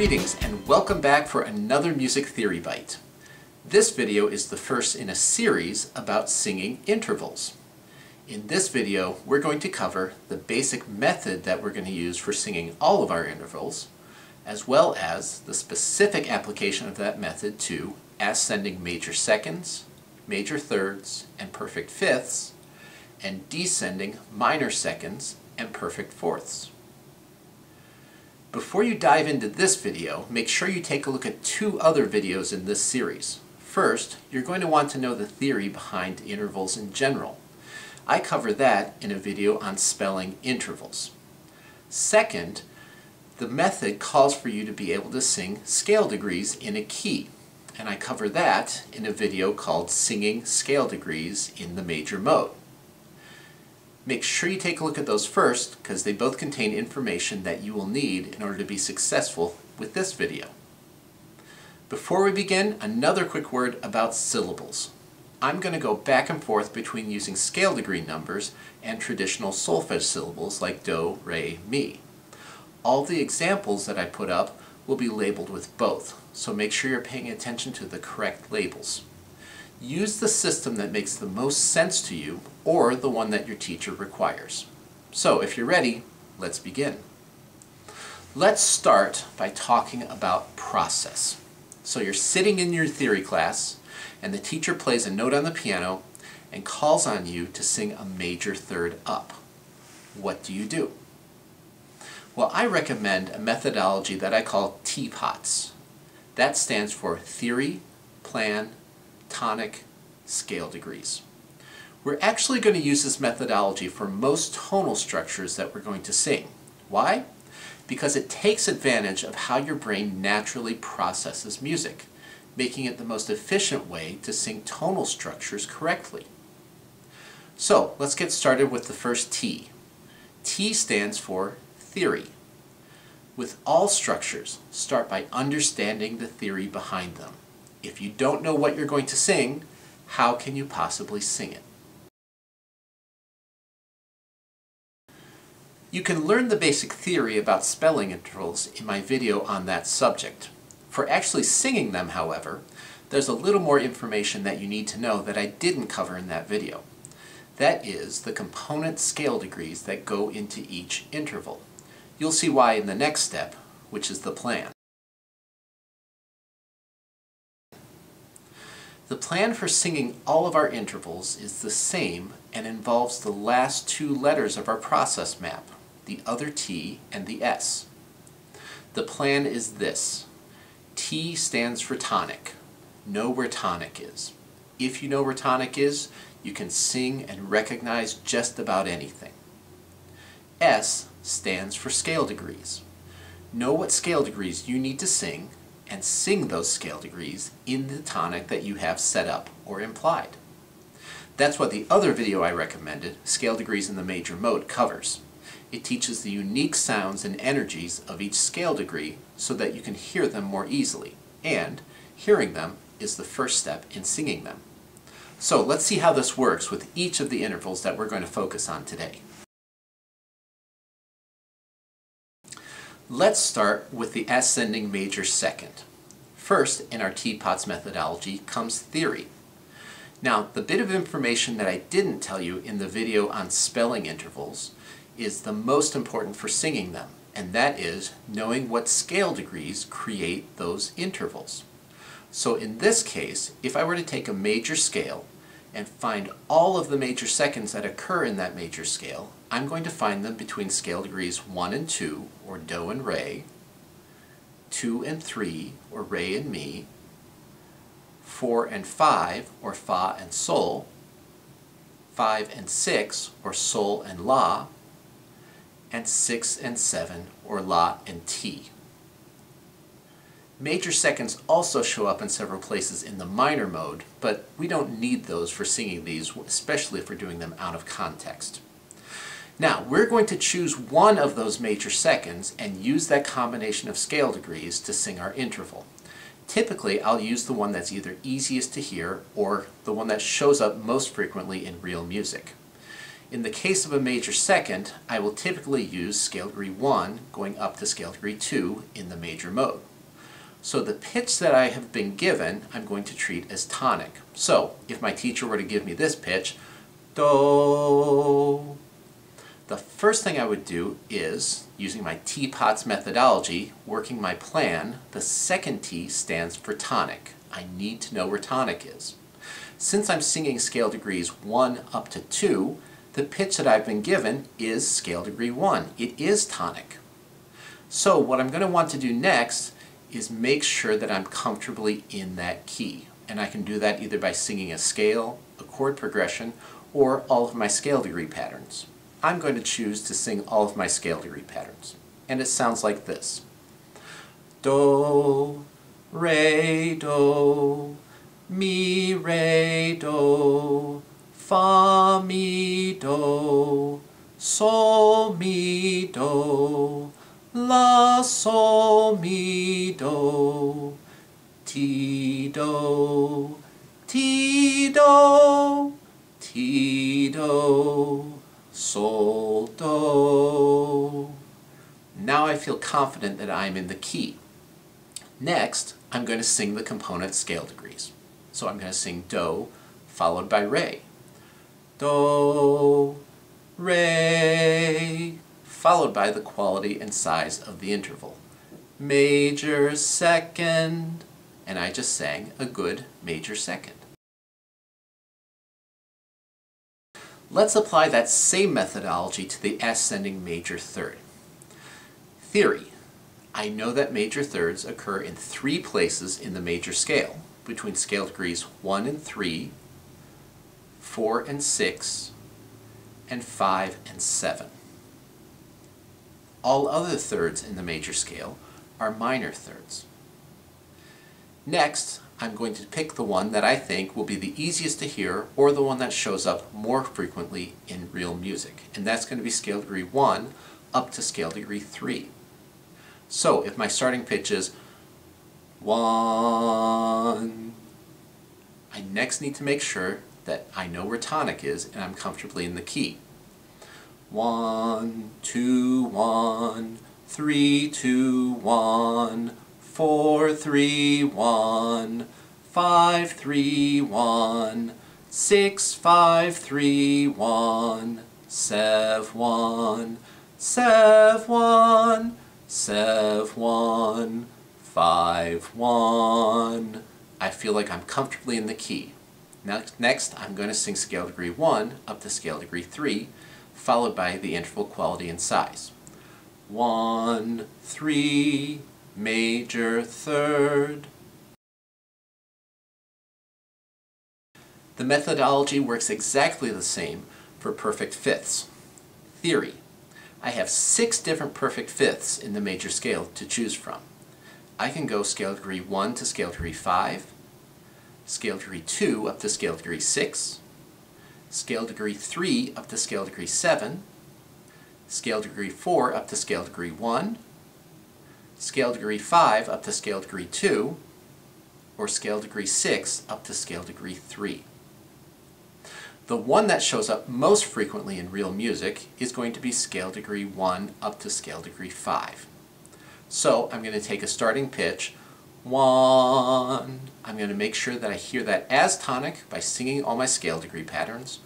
Greetings and welcome back for another Music Theory Bite. This video is the first in a series about singing intervals. In this video, we're going to cover the basic method that we're going to use for singing all of our intervals, as well as the specific application of that method to ascending major seconds, major thirds, and perfect fifths, and descending minor seconds and perfect fourths. Before you dive into this video, make sure you take a look at two other videos in this series. First, you're going to want to know the theory behind intervals in general. I cover that in a video on spelling intervals. Second, the method calls for you to be able to sing scale degrees in a key, and I cover that in a video called Singing Scale Degrees in the Major Mode. Make sure you take a look at those first, because they both contain information that you will need in order to be successful with this video. Before we begin, another quick word about syllables. I'm going to go back and forth between using scale degree numbers and traditional solfege syllables like do, re, mi. All the examples that I put up will be labeled with both, so make sure you're paying attention to the correct labels. Use the system that makes the most sense to you or the one that your teacher requires. So if you're ready, let's begin. Let's start by talking about process. So you're sitting in your theory class and the teacher plays a note on the piano and calls on you to sing a major third up. What do you do? Well, I recommend a methodology that I call TPOTS. That stands for theory, plan, tonic, scale degrees. We're actually going to use this methodology for most tonal structures that we're going to sing. Why? Because it takes advantage of how your brain naturally processes music, making it the most efficient way to sing tonal structures correctly. So let's get started with the first T. T stands for theory. With all structures, start by understanding the theory behind them. If you don't know what you're going to sing, how can you possibly sing it? You can learn the basic theory about spelling intervals in my video on that subject. For actually singing them, however, there's a little more information that you need to know that I didn't cover in that video. That is the component scale degrees that go into each interval. You'll see why in the next step, which is the plan. The plan for singing all of our intervals is the same and involves the last two letters of our process map, the other T and the S. The plan is this. T stands for tonic. Know where tonic is. If you know where tonic is, you can sing and recognize just about anything. S stands for scale degrees. Know what scale degrees you need to sing and sing those scale degrees in the tonic that you have set up or implied. That's what the other video I recommended, Scale Degrees in the Major Mode, covers. It teaches the unique sounds and energies of each scale degree so that you can hear them more easily, and hearing them is the first step in singing them. So let's see how this works with each of the intervals that we're going to focus on today. Let's start with the ascending major second. First, in our TPOTS methodology comes theory. Now, the bit of information that I didn't tell you in the video on spelling intervals is the most important for singing them, and that is knowing what scale degrees create those intervals. So in this case, if I were to take a major scale and find all of the major seconds that occur in that major scale, I'm going to find them between scale degrees 1 and 2, or do and re, 2 and 3, or re and mi, 4 and 5, or fa and sol, 5 and 6, or sol and la, and 6 and 7, or la and ti. Major seconds also show up in several places in the minor mode, but we don't need those for singing these, especially if we're doing them out of context. Now, we're going to choose one of those major seconds and use that combination of scale degrees to sing our interval. Typically, I'll use the one that's either easiest to hear or the one that shows up most frequently in real music. In the case of a major second, I will typically use scale degree 1 going up to scale degree 2 in the major mode. So the pitch that I have been given, I'm going to treat as tonic. So if my teacher were to give me this pitch, do, the first thing I would do is, using my T-POTS methodology, working my plan, the second T stands for tonic. I need to know where tonic is. Since I'm singing scale degrees 1 up to 2, the pitch that I've been given is scale degree 1. It is tonic. So what I'm going to want to do next is make sure that I'm comfortably in that key. And I can do that either by singing a scale, a chord progression, or all of my scale degree patterns. I'm going to choose to sing all of my scale degree patterns. And it sounds like this. Do, re, do, mi, re, do, fa, mi, do, sol, mi, do, la, sol, mi, do, ti, do, ti, do, ti, do, sol, do. Now I feel confident that I'm in the key. Next, I'm going to sing the component scale degrees. So I'm going to sing do, followed by re. Do, re, followed by the quality and size of the interval. Major second, and I just sang a good major second. Let's apply that same methodology to the ascending major third. Theory. I know that major thirds occur in 3 places in the major scale, between scale degrees 1 and 3, 4 and 6, and 5 and 7. All other thirds in the major scale are minor thirds. Next, I'm going to pick the one that I think will be the easiest to hear, or the one that shows up more frequently in real music, and that's going to be scale degree 1 up to scale degree 3. So if my starting pitch is 1, I next need to make sure that I know where tonic is and I'm comfortably in the key. 1, 2, 1, 3, 2, 1, 4, 3, 1, 5, 3, 1, 6, 5, 3, 1, 7, 1, 7, 1, 7, 1, 5, 1. I feel like I'm comfortably in the key. Next, I'm going to sing scale degree 1 up to scale degree 3, followed by the interval quality and size. 1, 3, major third. The methodology works exactly the same for perfect fifths. Theory. I have 6 different perfect fifths in the major scale to choose from. I can go scale degree 1 to scale degree 5, scale degree 2 up to scale degree 6, scale degree 3 up to scale degree 7, scale degree 4 up to scale degree 1, scale degree 5 up to scale degree 2, or scale degree 6 up to scale degree 3. The one that shows up most frequently in real music is going to be scale degree 1 up to scale degree 5. So I'm going to take a starting pitch, 1. I'm going to make sure that I hear that as tonic by singing all my scale degree patterns.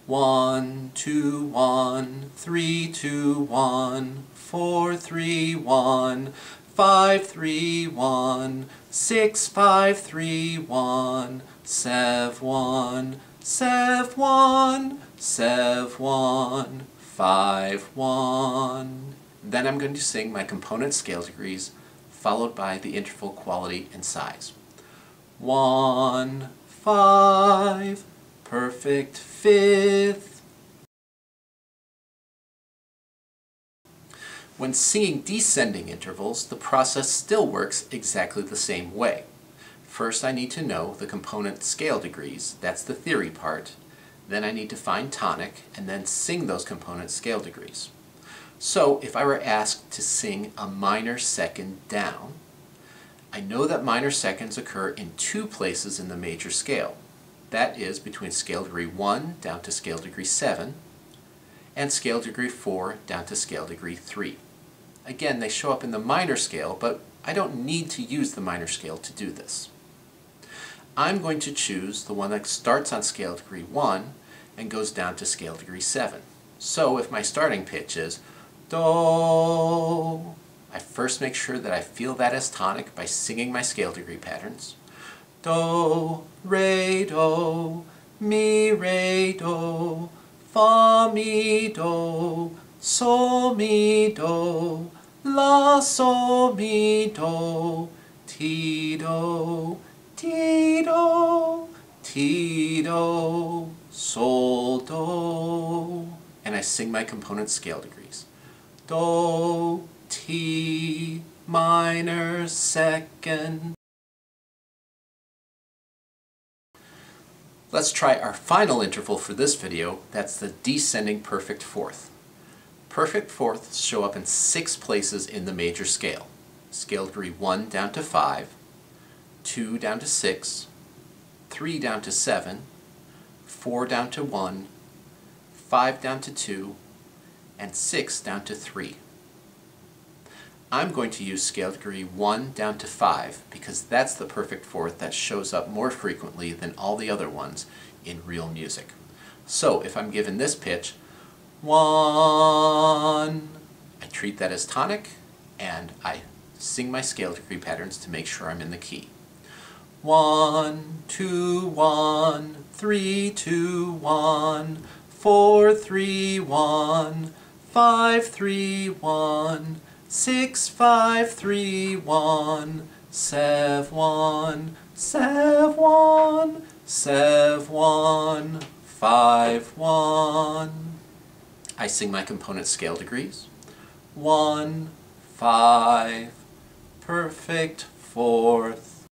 1, 2, 1, 3, 2, 1, 4, 3, 1, 5, 3, 1, 6, 5, 3, 1, 7, 1, 7, 1, 7, 1, 5, 1. Then I'm going to sing my component scale degrees, followed by the interval quality and size. 1, 5, perfect fifth. When singing descending intervals, the process still works exactly the same way. First, I need to know the component scale degrees, that's the theory part. Then I need to find tonic, and then sing those component scale degrees. So if I were asked to sing a minor second down, I know that minor seconds occur in 2 places in the major scale. That is between scale degree 1 down to scale degree 7, and scale degree 4 down to scale degree 3. Again, they show up in the minor scale, but I don't need to use the minor scale to do this. I'm going to choose the one that starts on scale degree 1 and goes down to scale degree 7. So if my starting pitch is Do, I first make sure that I feel that as tonic by singing my scale degree patterns. Do, re, do, mi, re, do, fa, mi, do, sol, mi, do, la, sol, mi, do, ti, do, ti, do, ti, do, sol, do. And I sing my component scale degrees. Do, ti, minor, second. Let's try our final interval for this video. That's the descending perfect fourth. Perfect fourths show up in 6 places in the major scale. Scale degree 1 down to 5, 2 down to 6, 3 down to 7, 4 down to 1, 5 down to 2, and 6 down to 3. I'm going to use scale degree 1 down to 5 because that's the perfect fourth that shows up more frequently than all the other ones in real music. So if I'm given this pitch, 1, I treat that as tonic and I sing my scale degree patterns to make sure I'm in the key. 1, 2, 1, 3, 2, 1, 4, 3, 1, 5, 3, 1, 6, 5, 3, 1, 7, 1, 7, 1, 7, 1, 5, 1. I sing my component scale degrees. 1, 5, perfect fourth.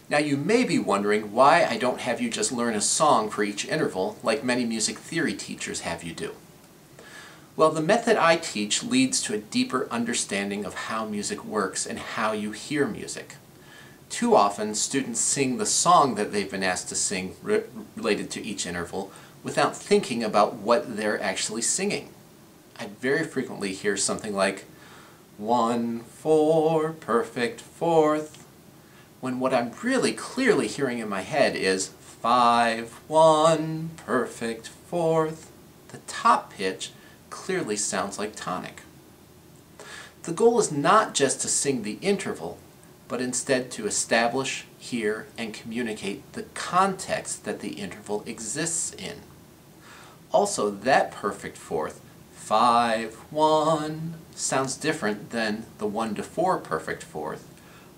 Now you may be wondering why I don't have you just learn a song for each interval like many music theory teachers have you do. Well, the method I teach leads to a deeper understanding of how music works and how you hear music. Too often, students sing the song that they've been asked to sing related to each interval without thinking about what they're actually singing. I very frequently hear something like 1, 4, perfect fourth, when what I'm really clearly hearing in my head is 5, 1, perfect fourth. The top pitch clearly sounds like tonic. The goal is not just to sing the interval, but instead to establish, hear, and communicate the context that the interval exists in. Also, that perfect fourth, 5, 1, sounds different than the 1 to 4 perfect fourth.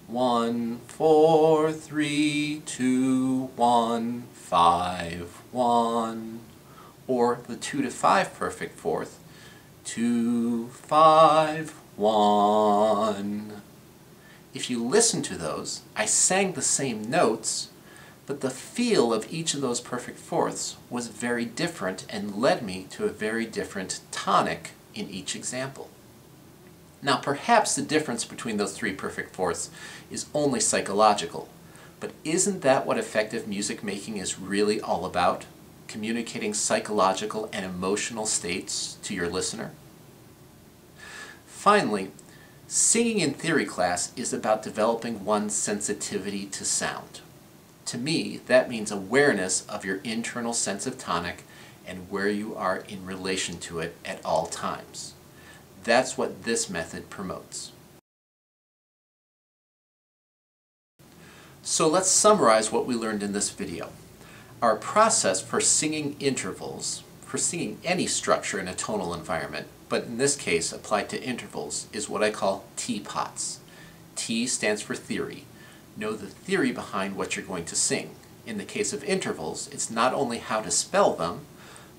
1, 4, 3, 2, 1, 5, 1. Or the 2 to 5 perfect fourth, 2, 5, 1. If you listen to those, I sang the same notes, but the feel of each of those perfect fourths was very different and led me to a very different tonic in each example. Now perhaps the difference between those 3 perfect fourths is only psychological, but isn't that what effective music making is really all about? Communicating psychological and emotional states to your listener? Finally, singing in theory class is about developing one's sensitivity to sound. To me, that means awareness of your internal sense of tonic and where you are in relation to it at all times. That's what this method promotes. So let's summarize what we learned in this video. Our process for singing intervals, for singing any structure in a tonal environment, but in this case applied to intervals, is what I call T-POTS. T stands for theory. Know the theory behind what you're going to sing. In the case of intervals, it's not only how to spell them,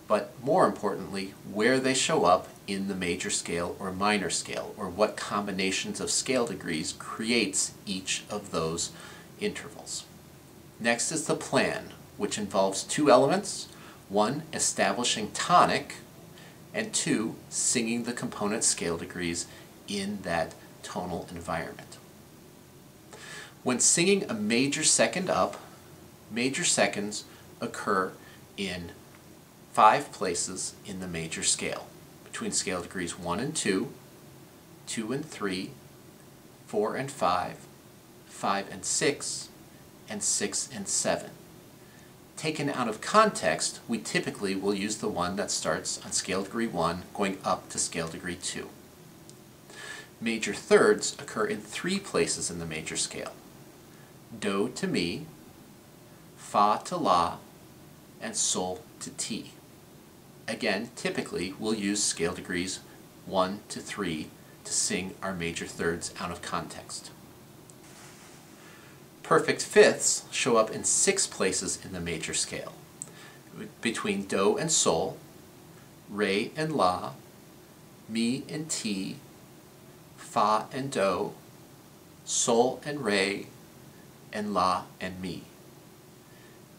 but more importantly, where they show up in the major scale or minor scale, or what combinations of scale degrees creates each of those intervals. Next is the plan, which involves 2 elements. 1, establishing tonic, and 2, singing the component scale degrees in that tonal environment. When singing a major second up, major seconds occur in 5 places in the major scale, between scale degrees 1 and 2, 2 and 3, 4 and 5, 5 and 6, and 6 and 7. Taken out of context, we typically will use the one that starts on scale degree 1 going up to scale degree 2. Major thirds occur in 3 places in the major scale: do to mi, fa to la, and sol to ti. Again, typically we'll use scale degrees 1 to 3 to sing our major thirds out of context. Perfect fifths show up in 6 places in the major scale: between do and sol, re and la, mi and ti, fa and do, sol and re, and la and mi.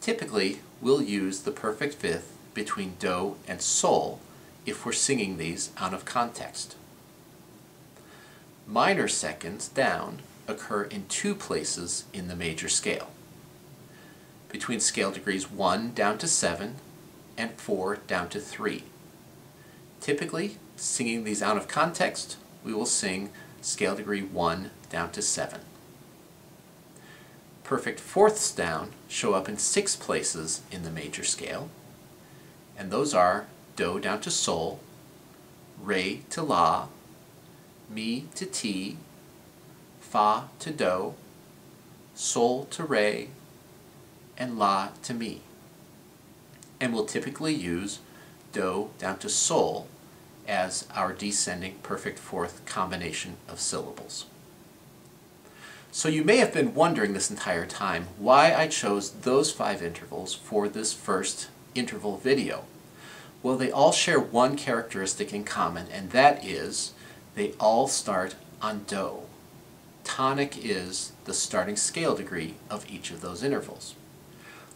Typically, we'll use the perfect fifth between do and sol if we're singing these out of context. Minor seconds down occur in 2 places in the major scale: between scale degrees 1 down to 7 and 4 down to 3. Typically, singing these out of context, we will sing scale degree 1 down to 7. Perfect fourths down show up in 6 places in the major scale, and those are do down to sol, re to la, mi to ti, fa to do, sol to re, and la to mi. And we'll typically use do down to sol as our descending perfect fourth combination of syllables. So you may have been wondering this entire time why I chose those 5 intervals for this first interval video. Well, they all share one characteristic in common, and that is they all start on do. Tonic is the starting scale degree of each of those intervals.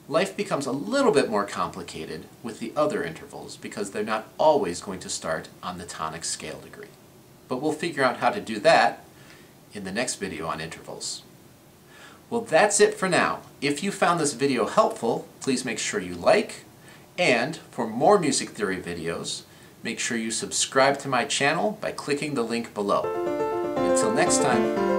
Life becomes a little bit more complicated with the other intervals because they're not always going to start on the tonic scale degree. But we'll figure out how to do that in the next video on intervals. Well, that's it for now. If you found this video helpful, please make sure you like, and for more music theory videos, make sure you subscribe to my channel by clicking the link below. Until next time.